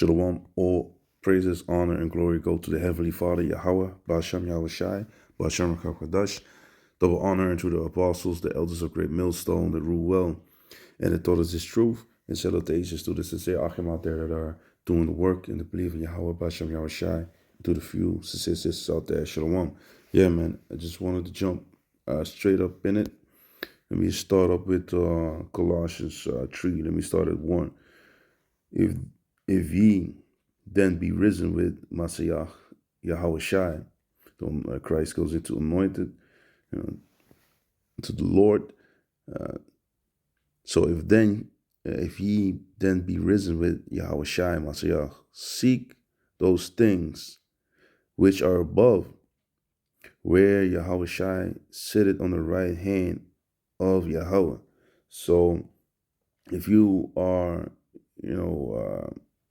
Shalom, all praises, honor, and glory go to the Heavenly Father, Yahweh, Ba'ashem Yahushai, Ba'ashem Rakakadash. Double honor unto the apostles, the elders of great millstone that rule well, and that taught us this truth. And salutations to the sincere Achim out there that are doing the work and to believe in Yahweh, Ba'ashem Yahushai, and to the few sincere sisters out there. Shalom. Yeah, man, I just wanted to jump straight up in it. Let me start up with Colossians 3. Let me start at 1. If ye then be risen with Messiah Yahushai, Christ goes into anointed, to the Lord. So if ye then be risen with Yahushai Messiah, seek those things which are above, where Yahushai sitteth on the right hand of Yahweh. So if you are,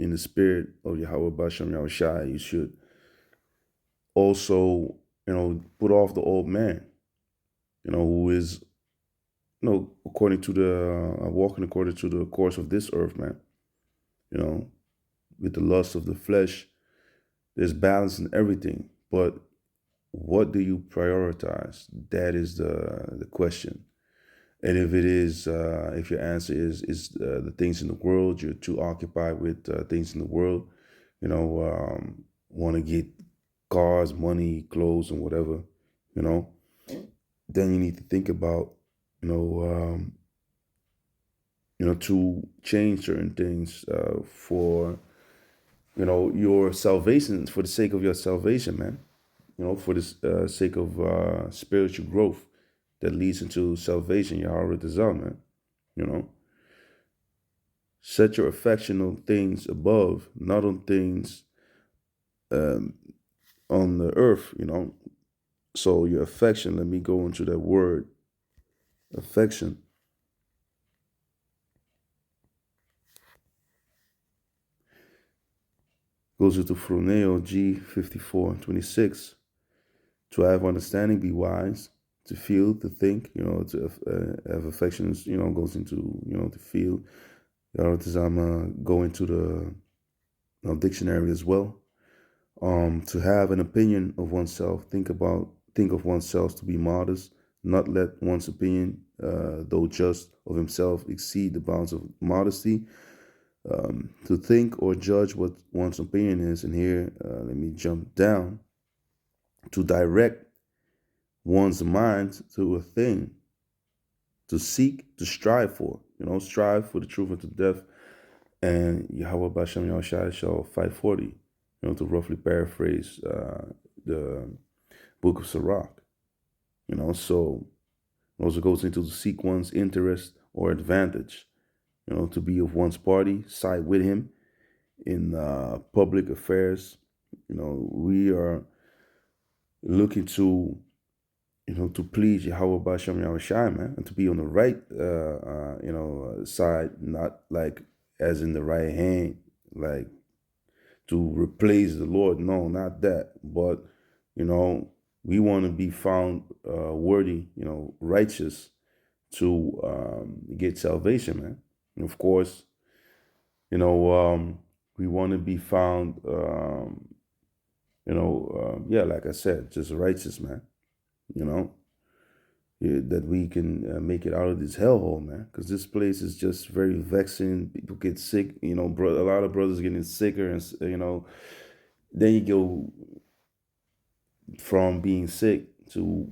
in the spirit of Yahweh Ba'ashem Yahushai, you should also, put off the old man, who is, according to walking according to the course of this earth, man. With the lust of the flesh, there's balance in everything. But what do you prioritize? That is the question. And if it is, if your answer is the things in the world, you're too occupied with things in the world, want to get cars, money, clothes, and whatever, then you need to think about, to change certain things for, your salvation, for the sake of your salvation, man, for the sake of spiritual growth that leads into salvation, Yahweh Disarm, man, Set your affection on things above, not on things on the earth, So your affection, let me go into that word, affection. Goes into Phroneo G54:26. To have understanding, be wise. To feel, to think, to have affections, goes into, to feel. Go into the dictionary as well. To have an opinion of oneself, think of oneself to be modest, not let one's opinion, though just of himself, exceed the bounds of modesty. To think or judge what one's opinion is, and here, let me jump down. To direct one's mind to a thing, to seek, to strive for, strive for the truth unto death, and Yahweh Ba'ashem Yahushai shall fight for thee, to roughly paraphrase the book of Sirach, so it also goes into to seek one's interest or advantage, to be of one's party, side with him in public affairs. We are looking to, to please Yahweh Ba'ashem Yahushai, man, and to be on the right, side, not like as in the right hand, like to replace the Lord. No, not that. But, we want to be found worthy, righteous to get salvation, man. And of course, we want to be found, like I said, just righteous, man. That we can make it out of this hellhole, man. Because this place is just very vexing. People get sick, a lot of brothers getting sicker, and then you go from being sick to,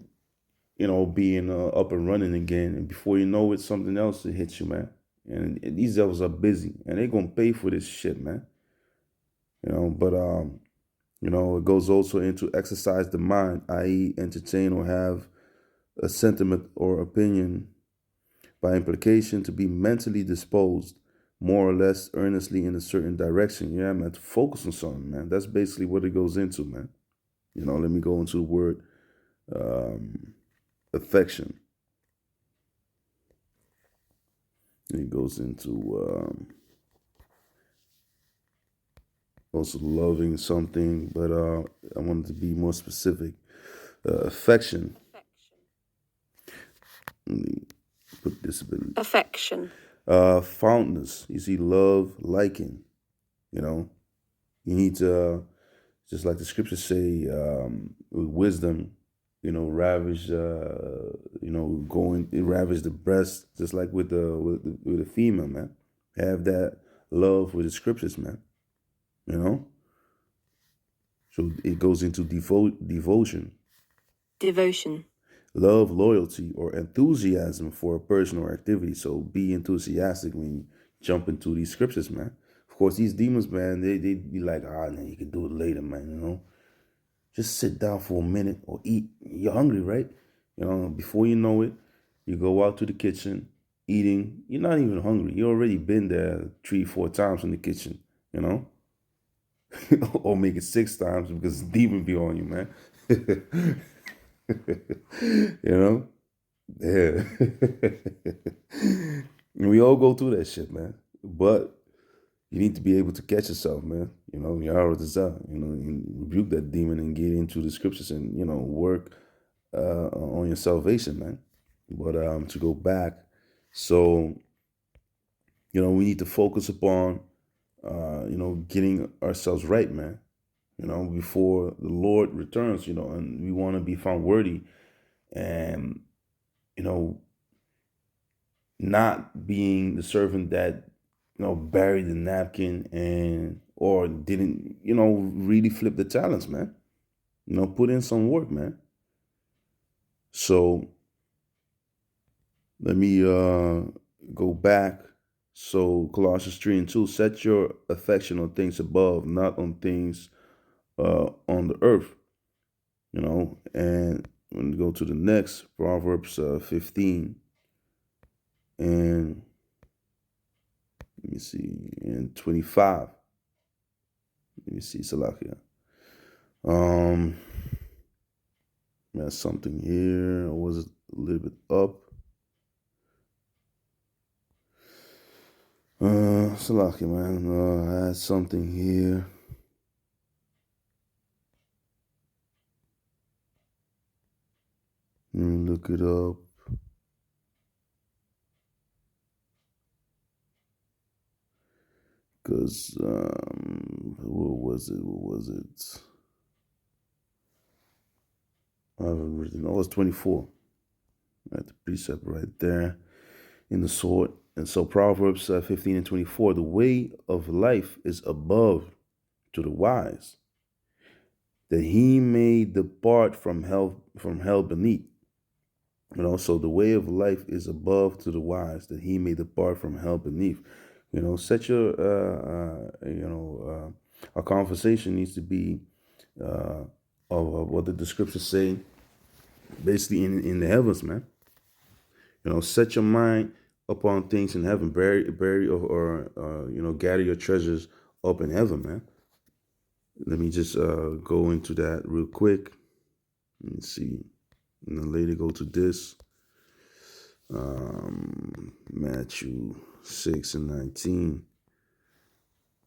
being up and running again, and before you know it, something else will hit you, man. And these devils are busy, and they're gonna pay for this shit, man. But it goes also into exercise the mind, i.e., entertain or have a sentiment or opinion, by implication, to be mentally disposed, more or less earnestly in a certain direction. Yeah, man, to focus on something, man. That's basically what it goes into, man. Let me go into the word affection. It goes into also loving something, but I wanted to be more specific. Affection. Let me put this a bit. Affection. Fondness. You see, love, liking. You need to, just like the scriptures say, with wisdom, ravage, ravage the breast, just like with the female, man. Have that love with the scriptures, man. You know, so it goes into devotion, devotion, love, loyalty, or enthusiasm for a person or activity. So be enthusiastic when you jump into these scriptures, man. Of course, these demons, man, they'd be like, man, you can do it later, man. Just sit down for a minute or eat. You're hungry, right? Before you know it, you go out to the kitchen, eating. You're not even hungry. You already been there 3-4 times in the kitchen, or make it 6 times because demon be on you, man. Yeah. We all go through that shit, man. But you need to be able to catch yourself, man. Yahweh Desire, you rebuke that demon and get into the scriptures and, work on your salvation, man. But to go back, so, we need to focus upon, getting ourselves right, man. Before the Lord returns, and we want to be found worthy and, not being the servant that buried the napkin and or didn't really flip the talents, man. Put in some work, man. So let me go back. So Colossians 3:2, set your affection on things above, not on things on the earth. And when we go to the next, Proverbs 15 and let me see, and 25. Let me see, Salakia. Got something here. Or was it a little bit up? Salakia, man. I had something here. Let me look it up. Because, what was it? I haven't written. Oh, it's 24. I had the precept right there in the sword. And so Proverbs 15 and 24, the way of life is above to the wise, that he may depart from hell beneath. So the way of life is above to the wise, that he may depart from hell beneath. Set your, our conversation needs to be of what the scriptures say, basically in the heavens, man. Set your mind upon things in heaven, bury or gather your treasures up in heaven, man. Let me just go into that real quick. Let me see. And then later go to this. Matthew 6 and 19.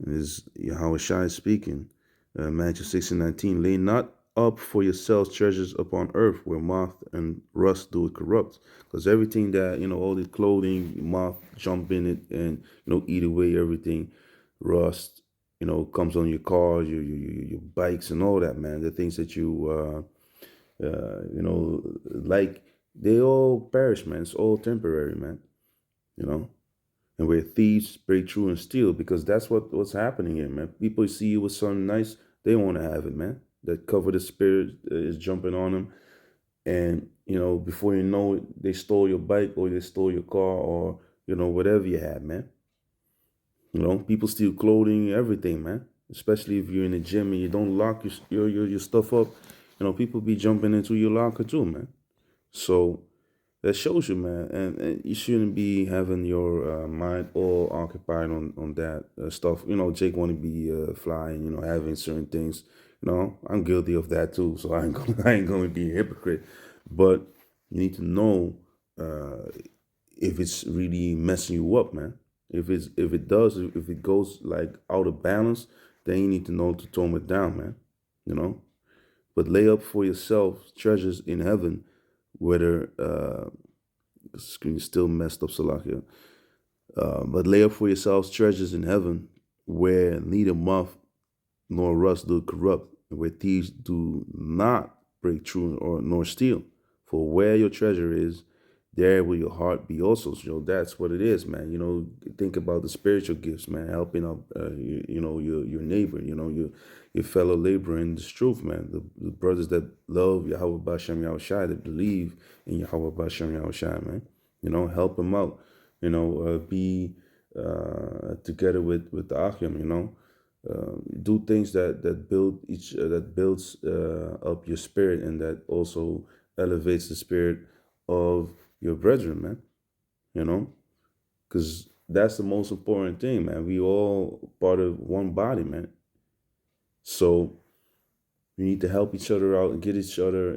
Is Yahweh Shai speaking. Matthew 6 and 19. Lay not up for yourselves treasures upon earth where moth and rust do it corrupt. Because everything that, all the clothing, moth jump in it and, eat away everything. Rust, comes on your cars, your bikes and all that, man. The things that you, like, they all perish, man. It's all temporary, man. And where thieves break through and steal, because that's what's happening here, man. People see you with something nice, they want to have it, man. That cover the spirit is jumping on them. And, before you know it, they stole your bike or they stole your car or, whatever you had, man. People steal clothing, everything, man. Especially if you're in the gym and you don't lock your stuff up. People be jumping into your locker too, man. So that shows you, man, and you shouldn't be having your mind all occupied on that stuff. Jake want to be flying, having certain things. I'm guilty of that too, so I ain't gonna be a hypocrite. But you need to know if it's really messing you up, man. If it goes like out of balance, then you need to know to tone it down, man. But lay up for yourself treasures in heaven, whether the screen is still messed up, Salakia. But lay up for yourselves treasures in heaven, where neither moth nor rust do corrupt, and where thieves do not break through or nor steal. For where your treasure is, there will your heart be also. So that's what it is, man. Think about the spiritual gifts, man. Helping out, your neighbor, your fellow laborer in this truth, man. The brothers that love Yahweh Bashem Yahushai, that believe in Yahweh Bashem Yahushai, man. Help them out. Be together with the Achim, do things that builds up your spirit, and that also elevates the spirit of your brethren, man. Because that's the most important thing, man. We all part of one body, man. So we need to help each other out and get each other,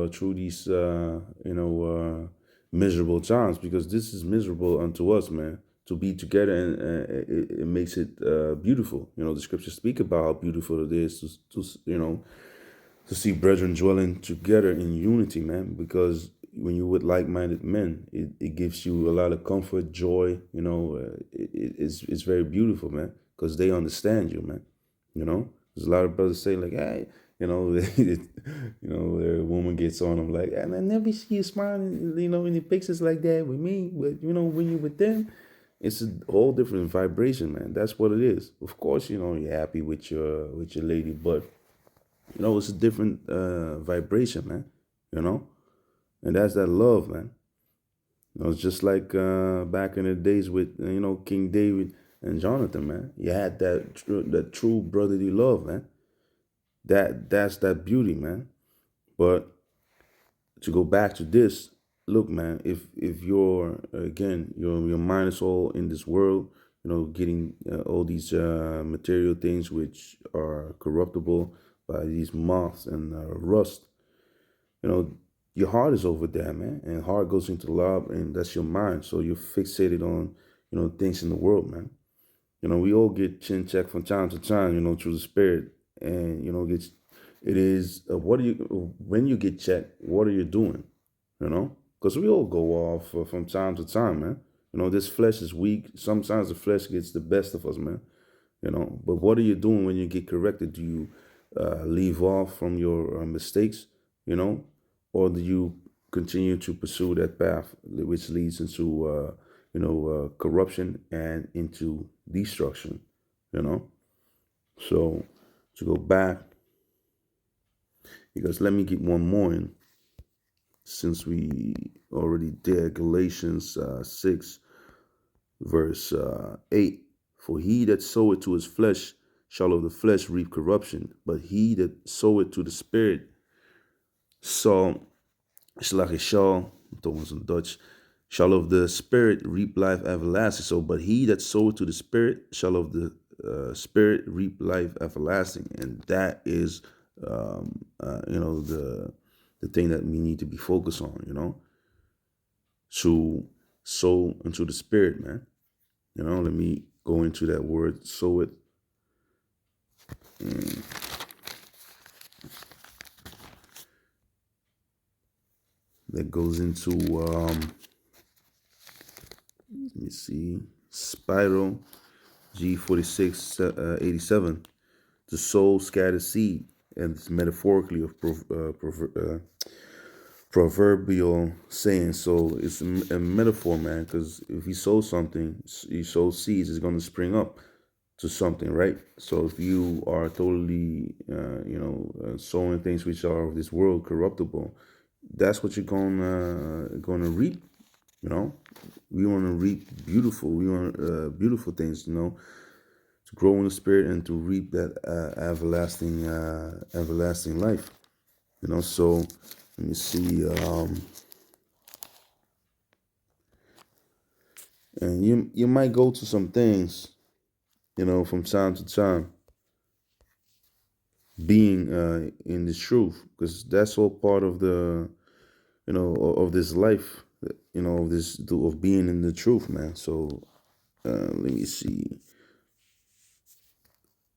through these, miserable times, because this is miserable unto us, man. To be together, and it makes it beautiful. The scriptures speak about how beautiful it is to see brethren dwelling together in unity, man. Because when you're with like-minded men, it gives you a lot of comfort, joy. It's very beautiful, man, because they understand you, man. There's a lot of brothers say like, hey, their woman gets on them like, and I never see you smiling, in the pictures like that with me. But when you're with them, it's a whole different vibration, man. That's what it is. Of course, you're happy with your lady, but it's a different vibration, man. And that's that love, man. It's just like back in the days with King David and Jonathan, man. You had that true brotherly love, man. That's that beauty, man. But to go back to this, look, man, if you're again your mind is all in this world, getting all these material things which are corruptible by these moths and rust, your heart is over there, man, and heart goes into love, and that's your mind. So you're fixated on things in the world, man. We all get chin checked from time to time, through the spirit, and it is what do you when you get checked, what are you doing? Because we all go off from time to time, man. This flesh is weak. Sometimes the flesh gets the best of us, man. But what are you doing when you get corrected? Do you leave off from your mistakes, or do you continue to pursue that path which leads into corruption and into destruction? So to go back, because let me get one more in, since we already did Galatians 6 verse 8. For he that soweth to his flesh shall of the flesh reap corruption, but he that soweth to the spirit shall Dutch, shall of the spirit reap life everlasting. So, but he that soweth to the spirit shall of the spirit reap life everlasting, and that is, the thing that we need to be focused on, to sow into the spirit, man. Let me go into that word, sow it. That goes into, let me see, Spiral G4687. The soul scatters seed, and it's metaphorically of proverbial saying. So it's a metaphor, man, because if you sow something, you sow seeds, it's going to spring up to something, right? So if you are totally, sowing things which are of this world, corruptible, that's what you're gonna reap. We want to reap beautiful. We want beautiful things, to grow in the spirit and to reap that everlasting life. So let me see. And you might go to some things, from time to time, being in the truth, because that's all part of the, of this life, of being in the truth, man. So let me see.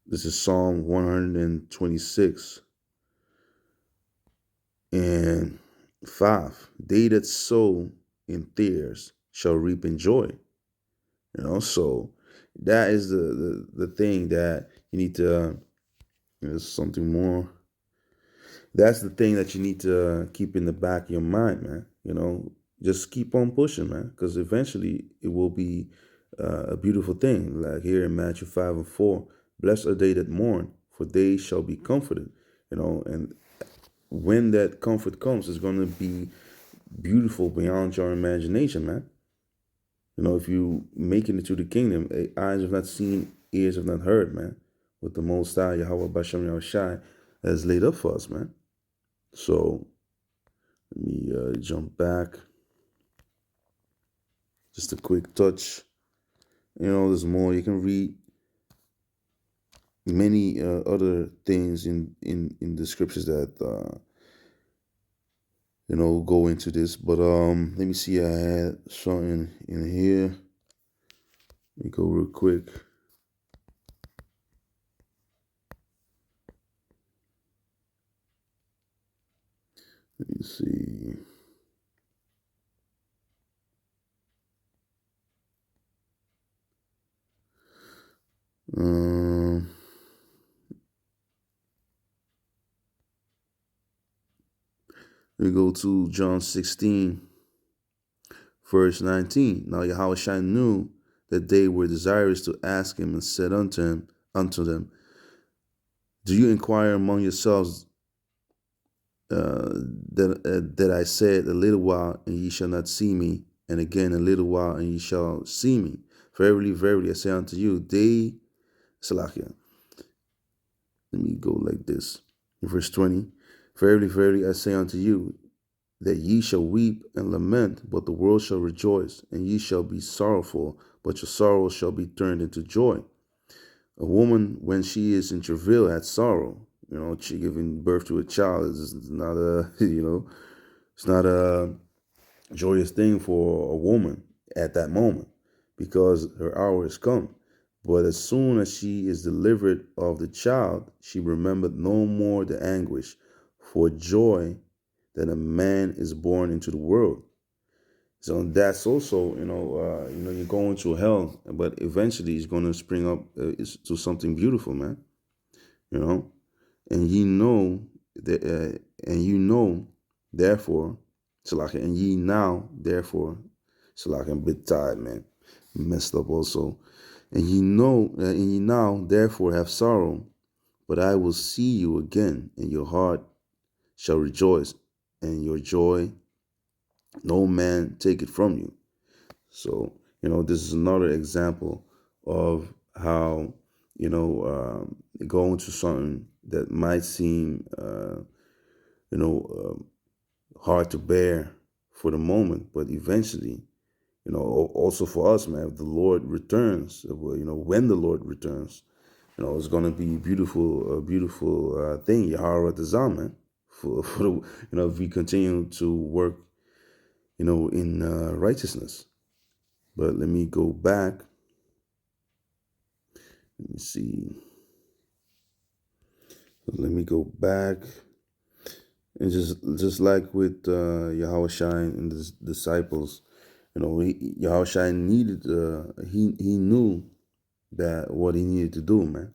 This is Psalm 126 and 5. They that sow in tears shall reap in joy. So that is the thing that you need to There's something more. That's the thing that you need to keep in the back of your mind, man. Just keep on pushing, man, because eventually it will be a beautiful thing. Like here in Matthew 5:4, blessed are they that mourn, for they shall be comforted. And when that comfort comes, it's going to be beautiful beyond your imagination, man. If you make it into the kingdom, eyes have not seen, ears have not heard, man, what the Most High, Yahweh Bashem Yahushai, has laid up for us, man. So let me jump back. Just a quick touch. There's more. You can read many other things in the scriptures that go into this. But let me see. I had something in here. Let me go real quick. Let me see. Let me go to John 16, verse 19. Now Yahushua knew that they were desirous to ask him, and said unto them, do you inquire among yourselves that I said, a little while, and ye shall not see me, and again a little while, and ye shall see me? Verily, verily, I say unto you, Salakia. Let me go like this. In verse 20, verily, verily, I say unto you, that ye shall weep and lament, but the world shall rejoice, and ye shall be sorrowful, but your sorrow shall be turned into joy. A woman, when she is in travail, had sorrow. She giving birth to a child is not it's not a joyous thing for a woman at that moment, because her hour has come. But as soon as she is delivered of the child, she remembered no more the anguish for joy that a man is born into the world. So that's also, you're going through hell, but eventually it's going to spring up to something beautiful, man. And ye know that, therefore, Salaka, and ye now, therefore, Salaka, I'm a bit tired, man, messed up also. And ye now, therefore, have sorrow, but I will see you again, and your heart shall rejoice, and your joy no man take it from you. So, this is another example of how, going to something that might seem, hard to bear for the moment, but eventually, also for us, man, if the Lord returns, when the Lord returns, it's going to be a beautiful thing, Yahara Disarm, man, for the, if we continue to work, in righteousness. But let me go back. Let me see. Let me go back. And just like with Yahushua and the disciples, Yahushua needed, he knew that what he needed to do, man.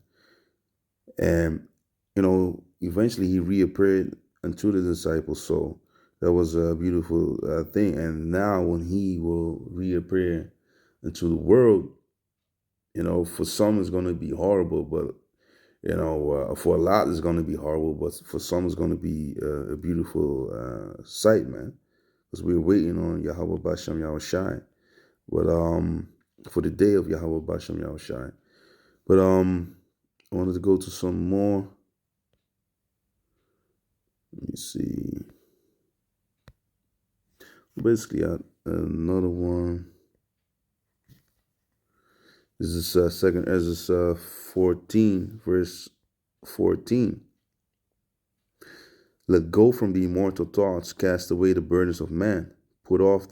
And, eventually he reappeared unto the disciples. So that was a beautiful thing. And now when he will reappear into the world, for some it's going to be horrible, but for a lot it's going to be horrible, but for some it's going to be a beautiful sight, man, because we're waiting on Yahweh Bashem Yahushai, but for the day of Yahweh Bashem Yahushai. But I wanted to go to some more. Let me see. Basically, another one. This is second Ezra 14, verse 14. Let go from the immortal thoughts, cast away the burdens of man, put off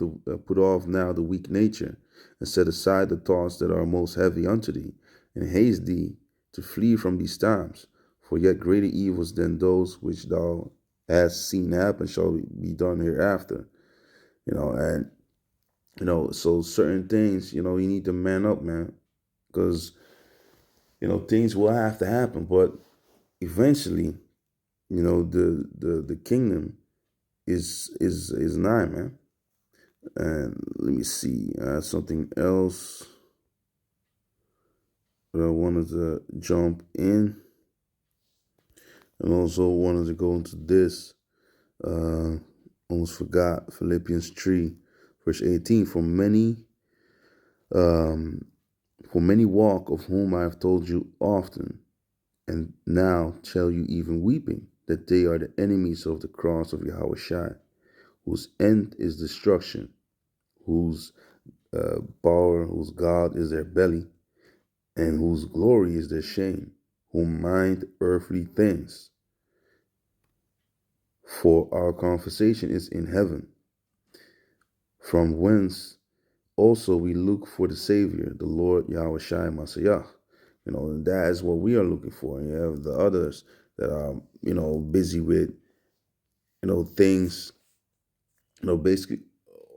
now the weak nature, and set aside the thoughts that are most heavy unto thee, and haste thee to flee from these times. For yet greater evils than those which thou hast seen happen shall be done hereafter. And so certain things, you need to man up, man, because things will have to happen, but eventually, the kingdom is nigh, man. And let me see, something else that I wanted to jump in, and also wanted to go into this. Almost forgot Philippians 3, verse 18. For many walk, of whom I have told you often, and now tell you even weeping, that they are the enemies of the cross of Yahweh Shai, whose end is destruction, whose power, whose God is their belly, and whose glory is their shame, who mind earthly things. For our conversation is in heaven, from whence also we look for the Savior, the Lord Yahweh Shai Mashiach. And that is what we are looking for. And you have the others that are, busy with, things, basically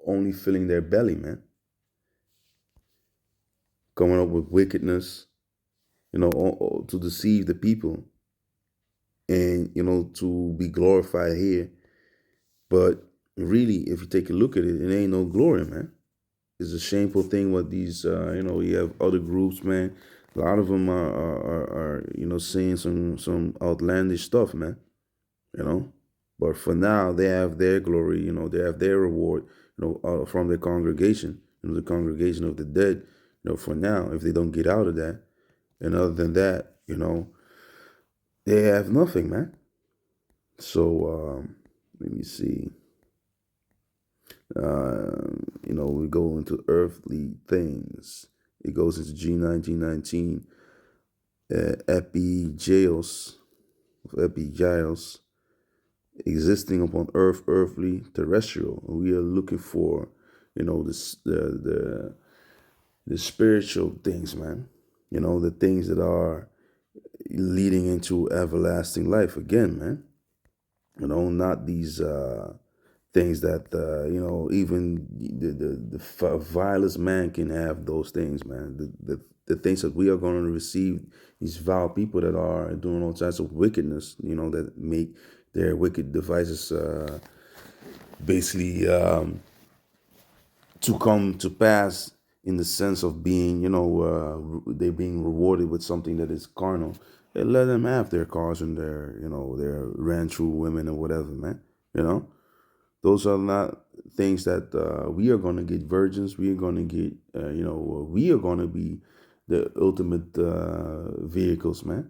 only filling their belly, man. Coming up with wickedness, to deceive the people and, to be glorified here. But really, if you take a look at it, it ain't no glory, man. It's a shameful thing what these, you have other groups, man. A lot of them are saying some outlandish stuff, man. But for now, they have their glory, they have their reward, from their congregation, the congregation of the dead. For now, if they don't get out of that, and other than that, they have nothing, man. So let me see. We go into earthly things. It goes into G1919. Epigeos, existing upon earth, earthly, terrestrial. We are looking for, the spiritual things, man. The things that are leading into everlasting life again, man. Not these things that even the vilest man can have those things, man. The things that we are going to receive, these vile people that are doing all types of wickedness, that make their wicked devices basically to come to pass in the sense of being, they're being rewarded with something that is carnal. They let them have their cars and their ran through women or whatever, man. Those are not things that we are going to get virgins. We are going to get, we are going to be the ultimate vehicles, man.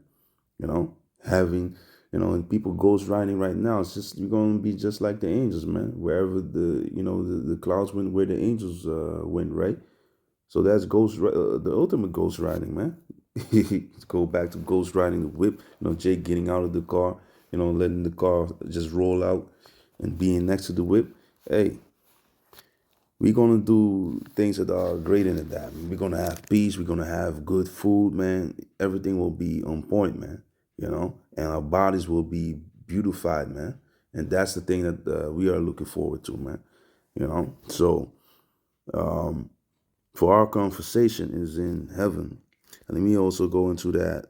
Having, and people ghost riding right now. It's just, you're going to be just like the angels, man. Wherever the clouds went, where the angels went, right? So that's the ultimate ghost riding, man. Let's go back to ghost riding the whip. Jake getting out of the car, letting the car just roll out and being next to the whip. Hey, we're going to do things that are greater than that. We're going to have peace. We're going to have good food, man. Everything will be on point, man. And our bodies will be beautified, man. And that's the thing that we are looking forward to, man. So for our conversation is in heaven. And let me also go into that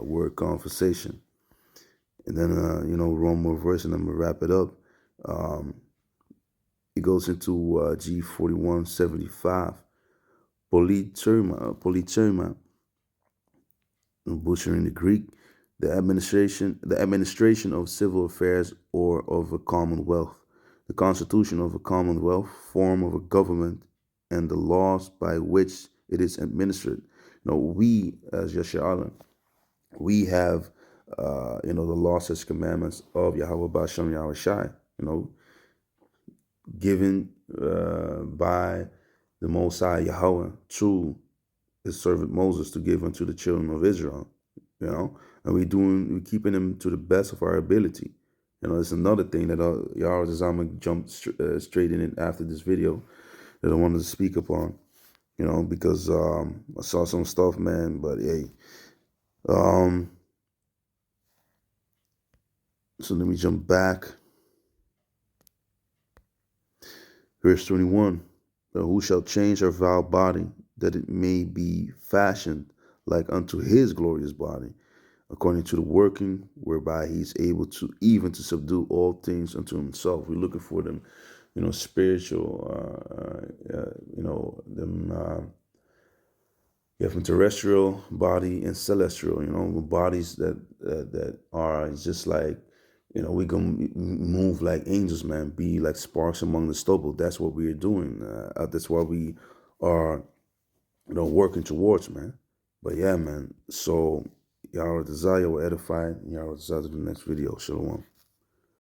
word conversation. And then, one more verse and I'm going to wrap it up. It goes into G4175. Polyterma, I'm butchering the Greek, the administration of civil affairs or of a commonwealth, the constitution of a commonwealth, form of a government, and the laws by which it is administered. We as Yasha'Allah, we have, the laws and commandments of Yahweh Basham Yahweh Shai, given by the Most High Yahweh through his servant Moses to give unto the children of Israel, and we're keeping them to the best of our ability. It's another thing that Yahweh I'm gonna jump straight in it after this video that I wanted to speak upon, because I saw some stuff, man. But hey, so let me jump back. Verse 21, who shall change our vile body, that it may be fashioned like unto his glorious body, according to the working whereby he's able to even to subdue all things unto himself. We're looking for them, spiritual, you have a terrestrial body and celestial, bodies that are just like, we can move like angels, man, be like sparks among the stubble. That's what we are doing. That's what we are, working towards, man. But yeah, man. So, y'all desire will edify. Y'all desire to the next video. Shalom.